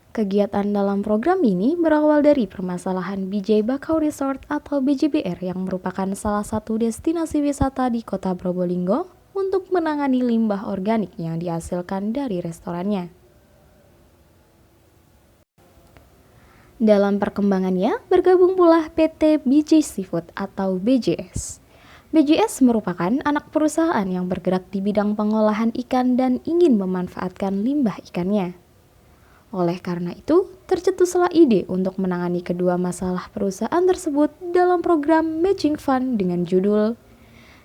Kegiatan dalam program ini berawal dari permasalahan BJ Bakau Resort atau BJBR yang merupakan salah satu destinasi wisata di kota Probolinggo untuk menangani limbah organik yang dihasilkan dari restorannya. Dalam perkembangannya, bergabung pula PT BJ Seafood atau BJS. BJS merupakan anak perusahaan yang bergerak di bidang pengolahan ikan dan ingin memanfaatkan limbah ikannya. Oleh karena itu, tercetuslah ide untuk menangani kedua masalah perusahaan tersebut dalam program Matching Fund dengan judul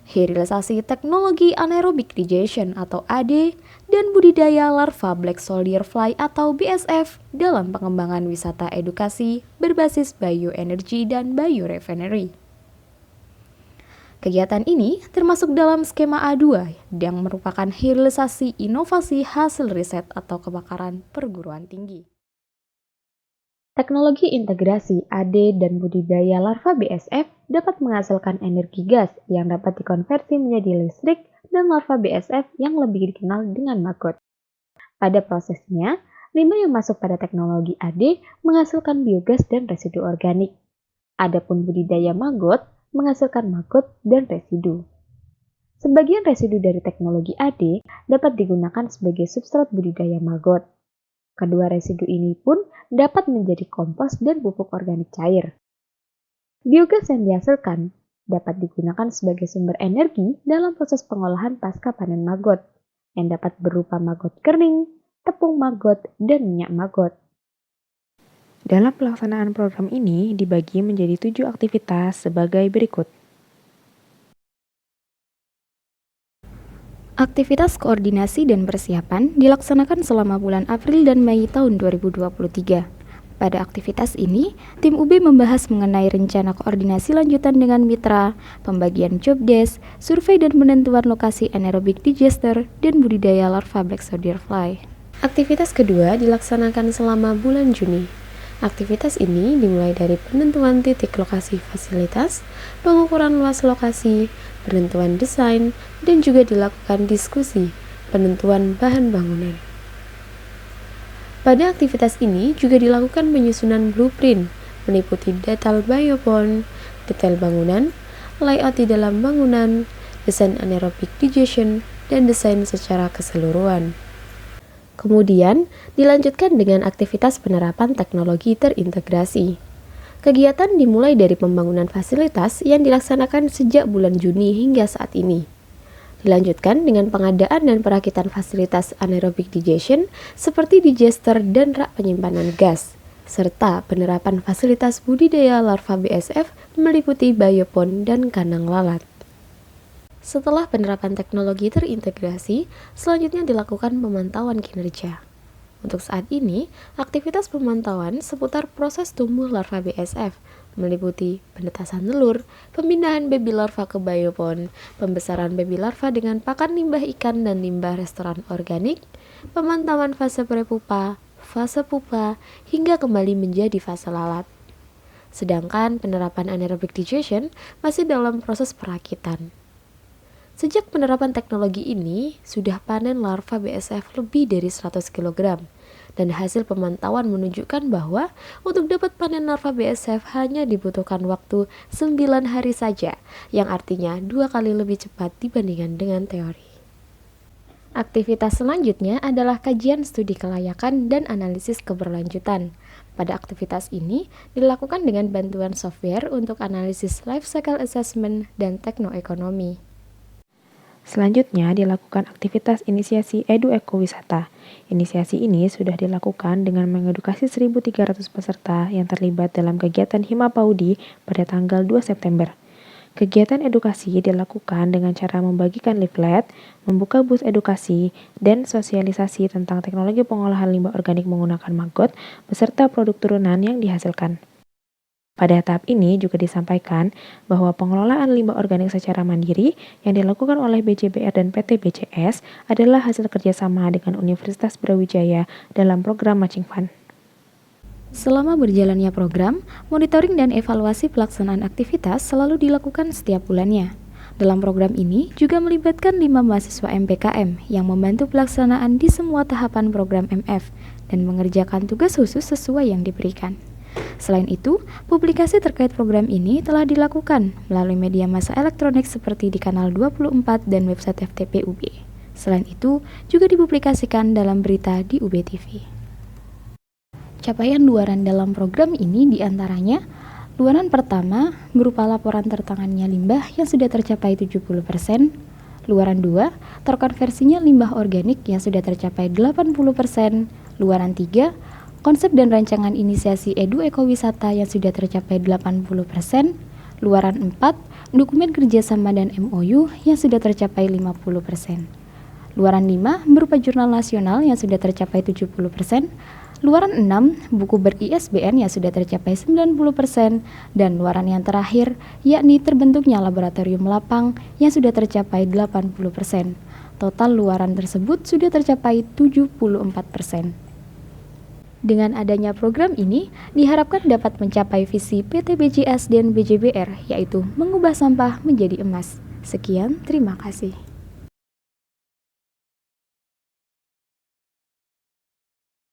Hilirisasi Teknologi Anaerobic Digestion atau AD dan Budidaya Larva Black Soldier Fly atau BSF dalam pengembangan wisata edukasi berbasis bioenergi dan biorefinery. Kegiatan ini termasuk dalam skema A2 yang merupakan hilirisasi inovasi hasil riset atau kebakaran perguruan tinggi. Teknologi integrasi AD dan budidaya larva BSF dapat menghasilkan energi gas yang dapat dikonversi menjadi listrik dan larva BSF yang lebih dikenal dengan maggot. Pada prosesnya, limbah yang masuk pada teknologi AD menghasilkan biogas dan residu organik. Adapun budidaya maggot menghasilkan maggot dan residu. Sebagian residu dari teknologi AD dapat digunakan sebagai substrat budidaya maggot. Kedua residu ini pun dapat menjadi kompos dan pupuk organik cair. Biogas yang dihasilkan dapat digunakan sebagai sumber energi dalam proses pengolahan pasca panen maggot, yang dapat berupa maggot kering, tepung maggot, dan minyak maggot. Dalam pelaksanaan program ini dibagi menjadi 7 aktivitas sebagai berikut. Aktivitas koordinasi dan persiapan dilaksanakan selama bulan April dan Mei tahun 2023. Pada aktivitas ini, tim UB membahas mengenai rencana koordinasi lanjutan dengan mitra, pembagian job desk, survei dan penentuan lokasi anaerobic digester, dan budidaya larva black soldier fly. Aktivitas kedua dilaksanakan selama bulan Juni. Aktivitas ini dimulai dari penentuan titik lokasi fasilitas, pengukuran luas lokasi, penentuan desain, dan juga dilakukan diskusi penentuan bahan bangunan. Pada aktivitas ini juga dilakukan penyusunan blueprint, meliputi detail biopond, detail bangunan, layout di dalam bangunan, desain anaerobic digestion, dan desain secara keseluruhan. Kemudian, dilanjutkan dengan aktivitas penerapan teknologi terintegrasi. Kegiatan dimulai dari pembangunan fasilitas yang dilaksanakan sejak bulan Juni hingga saat ini. Dilanjutkan dengan pengadaan dan perakitan fasilitas anaerobic digestion seperti digester dan rak penyimpanan gas, serta penerapan fasilitas budidaya larva BSF meliputi biopond dan kandang lalat. Setelah penerapan teknologi terintegrasi, selanjutnya dilakukan pemantauan kinerja. Untuk saat ini, aktivitas pemantauan seputar proses tumbuh larva BSF meliputi penetasan telur, pemindahan baby larva ke biopond, pembesaran baby larva dengan pakan limbah ikan dan limbah restoran organik, pemantauan fase prepupa, fase pupa, hingga kembali menjadi fase lalat. Sedangkan penerapan anaerobic digestion masih dalam proses perakitan. Sejak penerapan teknologi ini, sudah panen larva BSF lebih dari 100 kg, dan hasil pemantauan menunjukkan bahwa untuk dapat panen larva BSF hanya dibutuhkan waktu 9 hari saja, yang artinya 2 kali lebih cepat dibandingkan dengan teori. Aktivitas selanjutnya adalah kajian studi kelayakan dan analisis keberlanjutan. Pada aktivitas ini dilakukan dengan bantuan software untuk analisis life cycle assessment dan teknoekonomi. Selanjutnya dilakukan aktivitas inisiasi Edu Ekowisata. Inisiasi ini sudah dilakukan dengan mengedukasi 1.300 peserta yang terlibat dalam kegiatan Himapaudi pada tanggal 2 September. Kegiatan edukasi dilakukan dengan cara membagikan leaflet, membuka bus edukasi, dan sosialisasi tentang teknologi pengolahan limbah organik menggunakan maggot beserta produk turunan yang dihasilkan. Pada tahap ini juga disampaikan bahwa pengelolaan limbah organik secara mandiri yang dilakukan oleh BJBR dan PT BCS adalah hasil kerjasama dengan Universitas Brawijaya dalam program Matching Fund. Selama berjalannya program, monitoring dan evaluasi pelaksanaan aktivitas selalu dilakukan setiap bulannya. Dalam program ini juga melibatkan 5 mahasiswa MPKM yang membantu pelaksanaan di semua tahapan program MF dan mengerjakan tugas khusus sesuai yang diberikan. Selain itu, publikasi terkait program ini telah dilakukan melalui media massa elektronik seperti di Kanal 24 dan website FTP UB. Selain itu, juga dipublikasikan dalam berita di UB TV. Capaian luaran dalam program ini diantaranya, luaran pertama berupa laporan tertangannya limbah yang sudah tercapai 70%, luaran 2 terkonversinya limbah organik yang sudah tercapai 80%, luaran 3 konsep dan rancangan inisiasi Edu Ekowisata yang sudah tercapai 80%, luaran 4 dokumen kerjasama dan MOU yang sudah tercapai 50%, luaran 5 berupa jurnal nasional yang sudah tercapai 70%, luaran 6 buku ber-ISBN yang sudah tercapai 90%, dan luaran yang terakhir yakni terbentuknya laboratorium lapang yang sudah tercapai 80%. Total luaran tersebut sudah tercapai 74%. Dengan adanya program ini, diharapkan dapat mencapai visi PT BJS dan BJBR, yaitu mengubah sampah menjadi emas. Sekian, terima kasih.